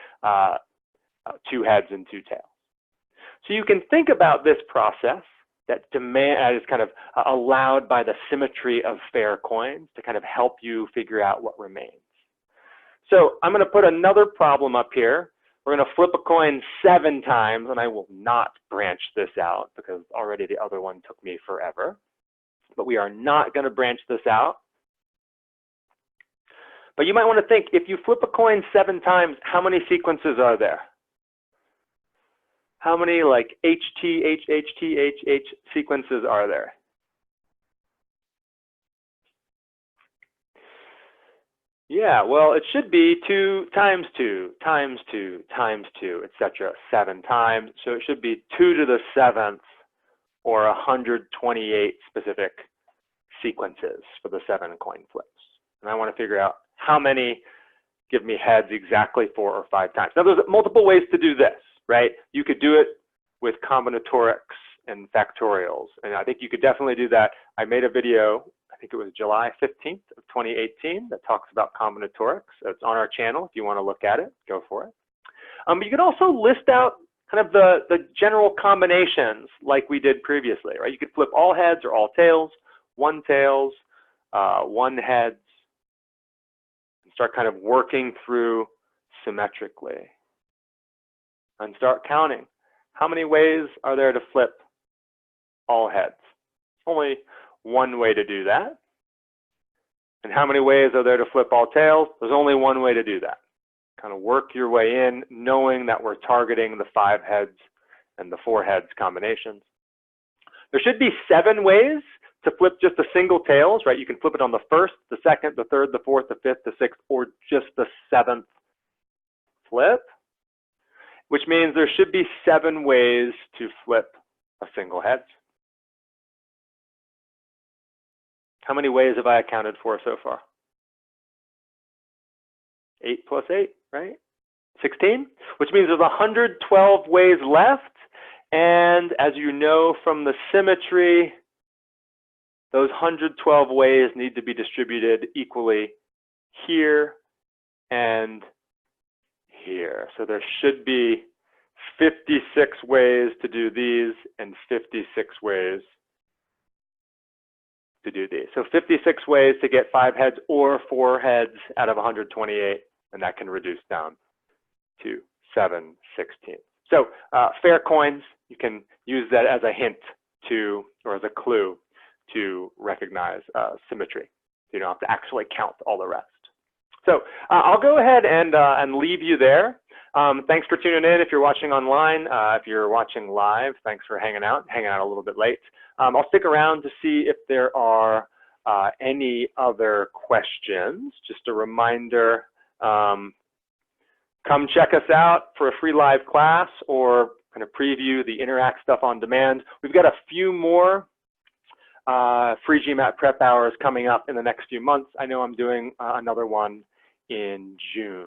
2 heads and 2 tails. So you can think about this process that is kind of allowed by the symmetry of fair coins to kind of help you figure out what remains. So I'm going to put another problem up here. We're going to flip a coin 7 times, and I will not branch this out because already the other one took me forever. But we are not going to branch this out. But you might want to think, if you flip a coin 7 times, how many sequences are there? How many like HT, HHT, HH sequences are there? Yeah, well, it should be 2 times 2 times 2 times 2, etc. 7 times. So it should be 2 to the 7th or 128 specific sequences for the 7 coin flips. And I want to figure out how many give me heads exactly 4 or 5 times. Now, there's multiple ways to do this, right? You could do it with combinatorics and factorials. And I think you could definitely do that. I made a video, I think it was July 15th of 2018, that talks about combinatorics. So it's on our channel. If you want to look at it, go for it. But you could also list out kind of the general combinations like we did previously, right? You could flip all heads or all tails, 1 tails, 1 heads, and start kind of working through symmetrically. And start counting. How many ways are there to flip all heads? Only 1 way to do that. And how many ways are there to flip all tails? There's only 1 way to do that. Kind of work your way in, knowing that we're targeting the 5 heads and the 4 heads combinations. There should be 7 ways to flip just a single tails, right? You can flip it on the 1st, the 2nd, the 3rd, the 4th, the 5th, the 6th, or just the 7th flip, which means there should be 7 ways to flip a single head. How many ways have I accounted for so far? 8 plus 8, right? 16, which means there's 112 ways left. And as you know from the symmetry, those 112 ways need to be distributed equally here and here. So there should be 56 ways to do these and 56 ways to do these. So 56 ways to get 5 heads or 4 heads out of 128, and that can reduce down to 7/16. So fair coins, you can use that as a hint to, or as a clue to recognize symmetry. You don't have to actually count all the rest. So I'll go ahead and leave you there. Thanks for tuning in if you're watching online. If you're watching live, thanks for hanging out a little bit late. I'll stick around to see if there are any other questions. Just a reminder, come check us out for a free live class or kind of preview the Interact stuff on demand. We've got a few more free GMAT prep hours coming up in the next few months. I know I'm doing another one in June.